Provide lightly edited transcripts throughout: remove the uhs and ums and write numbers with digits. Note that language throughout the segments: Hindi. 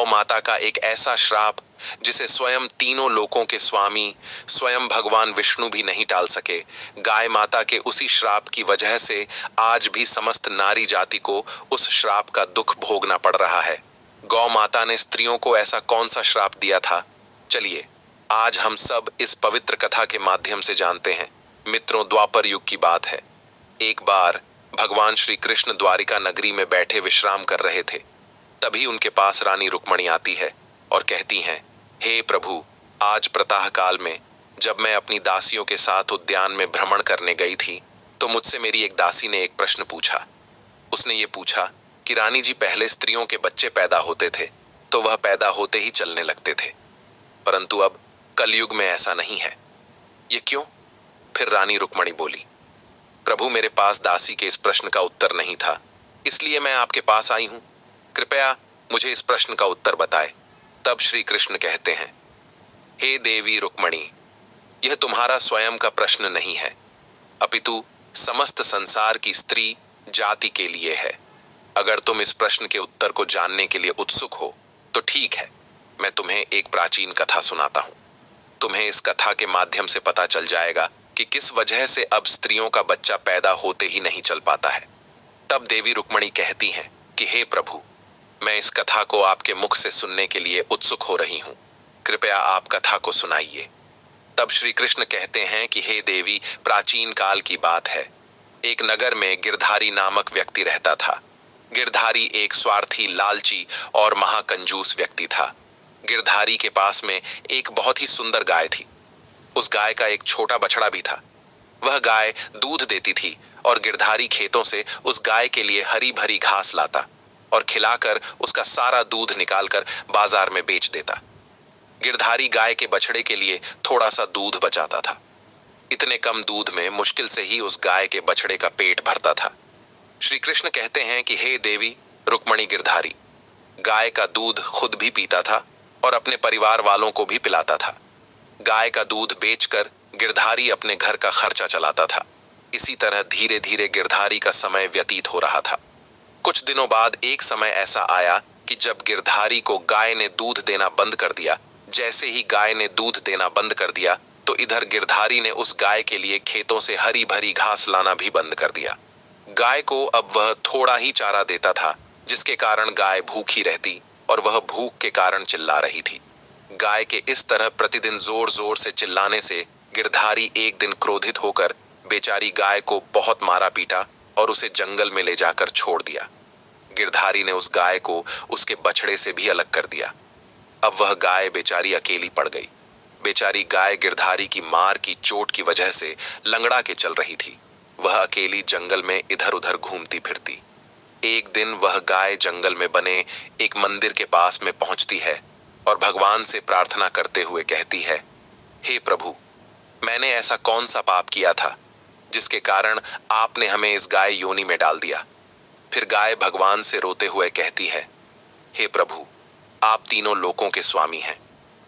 माता का एक ऐसा श्राप जिसे स्वयं तीनों लोकों के स्वामी स्वयं भगवान विष्णु भी नहीं टाल सके। गाय माता के उसी श्राप की वजह से आज भी समस्त नारी जाति को उस श्राप का दुख भोगना पड़ रहा है। गौ माता ने स्त्रियों को ऐसा कौन सा श्राप दिया था? चलिए आज हम सब इस पवित्र कथा के माध्यम से जानते हैं। मित्रों, द्वापर युग की बात है। एक बार भगवान श्री कृष्ण द्वारिका नगरी में बैठे विश्राम कर रहे थे। तभी उनके पास रानी रुक्मणी आती है और कहती हैं, हे प्रभु, आज प्रातः काल में जब मैं अपनी दासियों के साथ उद्यान में भ्रमण करने गई थी तो मुझसे मेरी एक दासी ने एक प्रश्न पूछा। उसने ये पूछा कि रानी जी, पहले स्त्रियों के बच्चे पैदा होते थे तो वह पैदा होते ही चलने लगते थे, परंतु अब कलयुग में ऐसा नहीं है, ये क्यों? फिर रानी रुक्मणी बोली, प्रभु, मेरे पास दासी के इस प्रश्न का उत्तर नहीं था, इसलिए मैं आपके पास आई हूं। कृपया मुझे इस प्रश्न का उत्तर बताएं। तब श्री कृष्ण कहते हैं, हे देवी रुक्मणी, यह तुम्हारा स्वयं का प्रश्न नहीं है, अपितु समस्त संसार की स्त्री जाति के लिए है। अगर तुम इस प्रश्न के उत्तर को जानने के लिए उत्सुक हो तो ठीक है, मैं तुम्हें एक प्राचीन कथा सुनाता हूं। तुम्हें इस कथा के माध्यम से पता चल जाएगा कि किस वजह से अब स्त्रियों का बच्चा पैदा होते ही नहीं चल पाता है। तब देवी रुक्मणी कहती हैं कि हे प्रभु, मैं इस कथा को आपके मुख से सुनने के लिए उत्सुक हो रही हूं, कृपया आप कथा को सुनाइए। तब श्री कृष्ण कहते हैं कि हे देवी, प्राचीन काल की बात है। एक नगर में गिरधारी नामक व्यक्ति रहता था। गिरधारी एक स्वार्थी, लालची और महाकंजूस व्यक्ति था। गिरधारी के पास में एक बहुत ही सुंदर गाय थी। उस गाय का एक छोटा बछड़ा भी था। वह गाय दूध देती थी और गिरधारी खेतों से उस गाय के लिए हरी भरी घास लाता और खिलाकर उसका सारा दूध निकालकर बाजार में बेच देता। गिरधारी गाय के बछड़े के लिए थोड़ा सा दूध बचाता था। इतने कम दूध में मुश्किल से ही उस गाय के बछड़े का पेट भरता था। श्री कृष्ण कहते हैं कि हे देवी रुक्मणी, गिरधारी गाय का दूध खुद भी पीता था और अपने परिवार वालों को भी पिलाता था। गाय का दूध बेचकर गिरधारी अपने घर का खर्चा चलाता था। इसी तरह धीरे धीरे गिरधारी का समय व्यतीत हो रहा था। कुछ दिनों बाद एक समय ऐसा आया कि जब गिरधारी को गाय ने दूध देना बंद कर दिया। जैसे ही गाय ने दूध देना बंद कर दिया तो इधर गिरधारी ने उस गाय के लिए खेतों से हरी भरी घास लाना भी बंद कर दिया। गाय को अब वह थोड़ा ही चारा देता था, जिसके कारण गाय भूखी रहती और वह भूख के कारण चिल्ला रही थी। गाय के इस तरह प्रतिदिन जोर जोर से चिल्लाने से गिरधारी एक दिन क्रोधित होकर बेचारी गाय को बहुत मारा पीटा और उसे जंगल में ले जाकर छोड़ दिया। गिरधारी ने उस गाय को उसके बछड़े से भी अलग कर दिया। अब वह गाय बेचारी अकेली पड़ गई। बेचारी गाय गिरधारी की मार की चोट की वजह से लंगड़ा के चल रही थी। वह अकेली जंगल में इधर उधर घूमती फिरती। एक दिन वह गाय जंगल में बने एक मंदिर के पास में पहुंचती है और भगवान से प्रार्थना करते हुए कहती है, हे प्रभु, मैंने ऐसा कौन सा पाप किया था जिसके कारण आपने हमें इस गाय योनि में डाल दिया? फिर गाय भगवान से रोते हुए कहती है, हे प्रभु, आप तीनों लोकों के स्वामी हैं।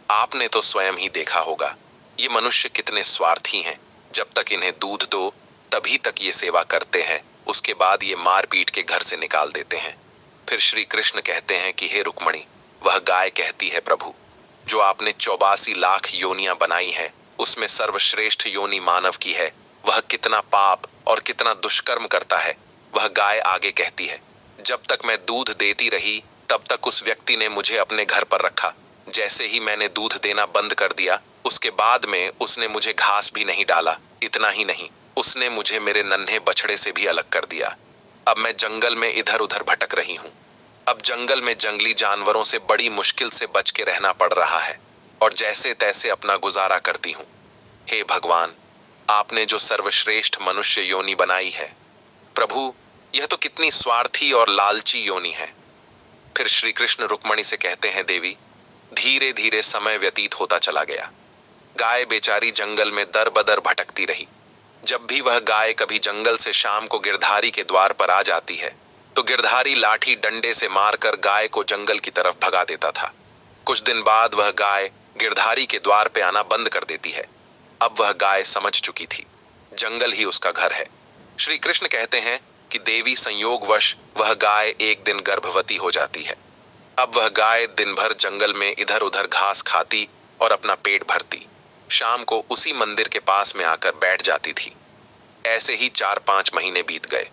आपने तो स्वयं ही देखा होगा ये मनुष्य कितने स्वार्थी हैं। जब तक इन्हें दूध दो तभी तक ये सेवा करते हैं, उसके बाद ये मार पीट के घर से निकाल देते हैं। फिर श्री कृष्ण कहते हैं कि हे रुक्मणी, वह गाय कहती है, प्रभु, जो आपने 84 लाख योनियां बनाई है उसमें सर्वश्रेष्ठ योनि मानव की है। वह कितना पाप और कितना दुष्कर्म करता है। वह गाय आगे कहती है, जब तक मैं दूध देती रही तब तक उस व्यक्ति ने मुझे अपने घर पर रखा। जैसे ही मैंने दूध देना बंद कर दिया उसके बाद में उसने मुझे घास भी नहीं डाला। इतना ही नहीं, उसने मुझे मेरे नन्हे बछड़े से भी अलग कर दिया। अब मैं जंगल में इधर उधर भटक रही हूँ। अब जंगल में जंगली जानवरों से बड़ी मुश्किल से बच के रहना पड़ रहा है और जैसे तैसे अपना गुजारा करती हूँ। हे भगवान, आपने जो सर्वश्रेष्ठ मनुष्य योनि बनाई है, प्रभु, यह तो कितनी स्वार्थी और लालची योनि है। फिर श्री कृष्ण रुक्मणी से कहते हैं, देवी, धीरे धीरे समय व्यतीत होता चला गया। गाय बेचारी जंगल में दर बदर भटकती रही। जब भी वह गाय कभी जंगल से शाम को गिरधारी के द्वार पर आ जाती है तो गिरधारी लाठी डंडे से मारकर गाय को जंगल की तरफ भगा देता था। कुछ दिन बाद वह गाय गिरधारी के द्वार पे आना बंद कर देती है। अब वह गाय समझ चुकी थी जंगल ही उसका घर है। श्री कृष्ण कहते हैं कि देवी संयोगवश वह गाय एक दिन गर्भवती हो जाती है। अब वह गाय दिन भर जंगल में इधर उधर घास खाती और अपना पेट भरती। शाम को उसी मंदिर के पास में आकर बैठ जाती थी। ऐसे ही 4-5 महीने बीत गए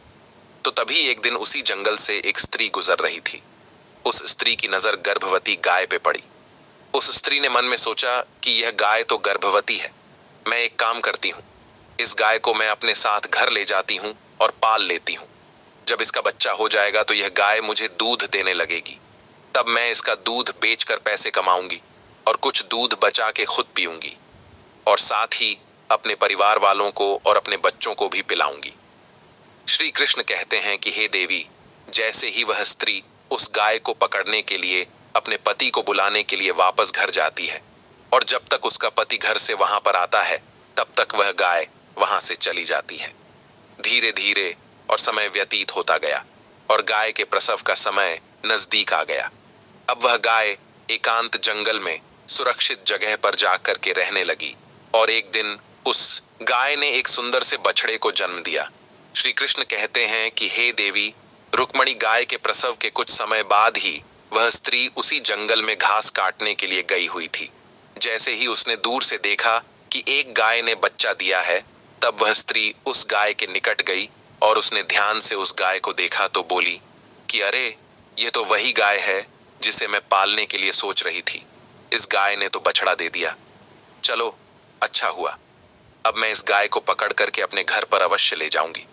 तो तभी एक दिन उसी जंगल से एक स्त्री गुजर रही थी। उस स्त्री की नजर गर्भवती गाय पे पड़ी। उस स्त्री ने मन में सोचा कि यह गाय तो गर्भवती है। मैं एक काम करती हूँ, इस गाय को मैं अपने साथ घर ले जाती हूँ और पाल लेती हूँ। जब इसका बच्चा हो जाएगा तो यह गाय मुझे दूध देने लगेगी। तब मैं इसका दूध बेचकर पैसे कमाऊंगी और कुछ दूध बचा के खुद पीऊंगी और साथ ही अपने परिवार वालों को और अपने बच्चों को भी पिलाऊंगी। श्री कृष्ण कहते हैं कि हे देवी, जैसे ही वह स्त्री उस गाय को पकड़ने के लिए अपने पति को बुलाने के लिए वापस घर जाती है और जब तक उसका पति घर से वहां पर आता है तब तक वह गाय वहां से चली जाती है। धीरे धीरे और समय व्यतीत होता गया और गाय के प्रसव का समय नजदीक आ गया। अब वह गाय एकांत जंगल में सुरक्षित जगह पर जाकर के रहने लगी और एक दिन उस गाय ने एक सुंदर से बछड़े को जन्म दिया। श्री कृष्ण कहते हैं कि हे देवी, रुक्मणी गाय के प्रसव के कुछ समय बाद ही वह स्त्री उसी जंगल में घास काटने के लिए गई हुई थी। जैसे ही उसने दूर से देखा कि एक गाय ने बच्चा दिया है, तब वह स्त्री उस गाय के निकट गई और उसने ध्यान से उस गाय को देखा तो बोली कि अरे, ये तो वही गाय है जिसे मैं पालने के लिए सोच रही थी। इस गाय ने तो बछड़ा दे दिया। चलो, अच्छा हुआ। अब मैं इस गाय को पकड़ करके अपने घर पर अवश्य ले जाऊंगी।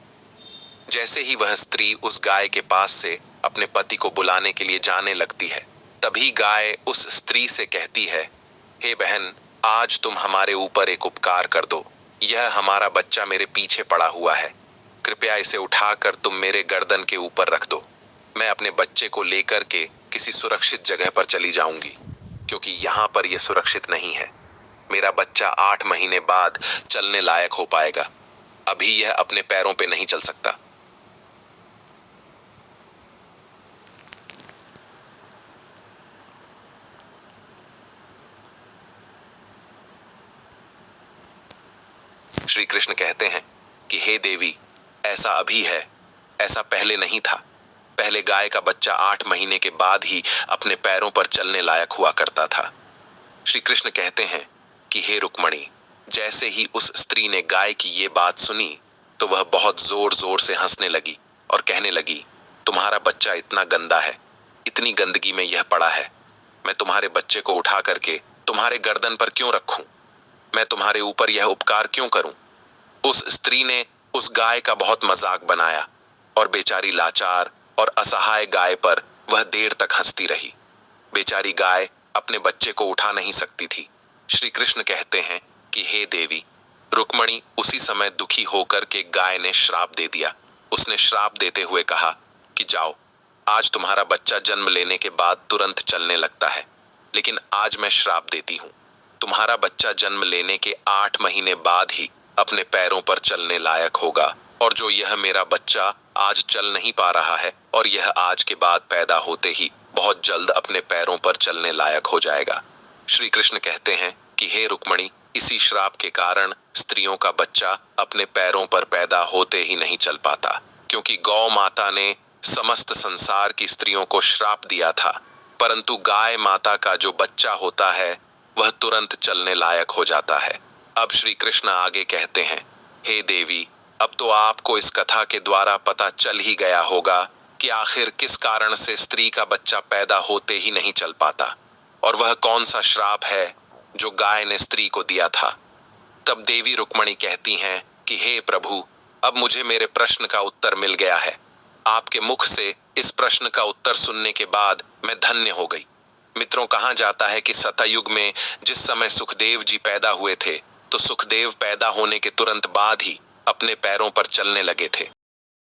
जैसे ही वह स्त्री उस गाय के पास से अपने पति को बुलाने के लिए जाने लगती है, तभी गाय उस स्त्री से कहती है, हे बहन, आज तुम हमारे ऊपर एक उपकार कर दो। यह हमारा बच्चा मेरे पीछे पड़ा हुआ है। कृपया इसे उठाकर तुम मेरे गर्दन के ऊपर रख दो। मैं अपने बच्चे को लेकर के किसी सुरक्षित जगह पर चली जाऊंगी, क्योंकि यहाँ पर यह सुरक्षित नहीं है। मेरा बच्चा 8 महीने बाद चलने लायक हो पाएगा। अभी यह अपने पैरों पे नहीं चल सकता। श्री कृष्ण कहते हैं कि हे देवी, ऐसा अभी है, ऐसा पहले नहीं था। पहले गाय का बच्चा 8 महीने के बाद ही अपने पैरों पर चलने लायक हुआ करता था। श्री कृष्ण कहते हैं कि हे रुक्मणी, जैसे ही उस स्त्री ने गाय की ये बात सुनी तो वह बहुत जोर जोर से हंसने लगी और कहने लगी, तुम्हारा बच्चा इतना गंदा है, इतनी गंदगी में यह पड़ा है। मैं तुम्हारे बच्चे को उठा करके तुम्हारे गर्दन पर क्यों रखूं? मैं तुम्हारे ऊपर यह उपकार क्यों करूं? उस स्त्री ने उस गाय का बहुत मजाक बनाया और बेचारी लाचार और असहाय गाय पर वह देर तक हंसती रही। बेचारी गाय अपने बच्चे को उठा नहीं सकती थी। श्री कृष्ण कहते हैं कि हे देवी, रुक्मणी उसी समय दुखी होकर के गाय ने श्राप दे दिया। उसने श्राप देते हुए कहा कि जाओ, आज तुम्हारा बच्चा जन्म लेने के बाद तुरंत चलने लगता है, लेकिन आज मैं श्राप देती हूँ, तुम्हारा बच्चा जन्म लेने के 8 महीने बाद ही अपने पैरों पर चलने लायक होगा और जो यह मेरा बच्चा आज चल नहीं पा रहा है और यह आज के बाद पैदा होते ही बहुत जल्द अपने पैरों पर चलने लायक हो जाएगा। श्री कृष्ण कहते हैं कि हे रुक्मणी, इसी श्राप के कारण स्त्रियों का बच्चा अपने पैरों पर पैदा होते ही नहीं चल पाता, क्योंकि गौ माता ने समस्त संसार की स्त्रियों को श्राप दिया था, परंतु गाय माता का जो बच्चा होता है वह तुरंत चलने लायक हो जाता है। अब श्री कृष्ण आगे कहते हैं, हे देवी, अब तो आपको इस कथा के द्वारा पता चल ही गया होगा कि आखिर किस कारण से स्त्री का बच्चा पैदा होते ही नहीं चल पाता और वह कौन सा श्राप है जो गाय ने स्त्री को दिया था। तब देवी रुक्मणी कहती हैं कि हे प्रभु, अब मुझे मेरे प्रश्न का उत्तर मिल गया है। आपके मुख से इस प्रश्न का उत्तर सुनने के बाद मैं धन्य हो गई। मित्रों, कहा जाता है कि सतयुग में जिस समय सुखदेव जी पैदा हुए थे तो सुखदेव पैदा होने के तुरंत बाद ही अपने पैरों पर चलने लगे थे।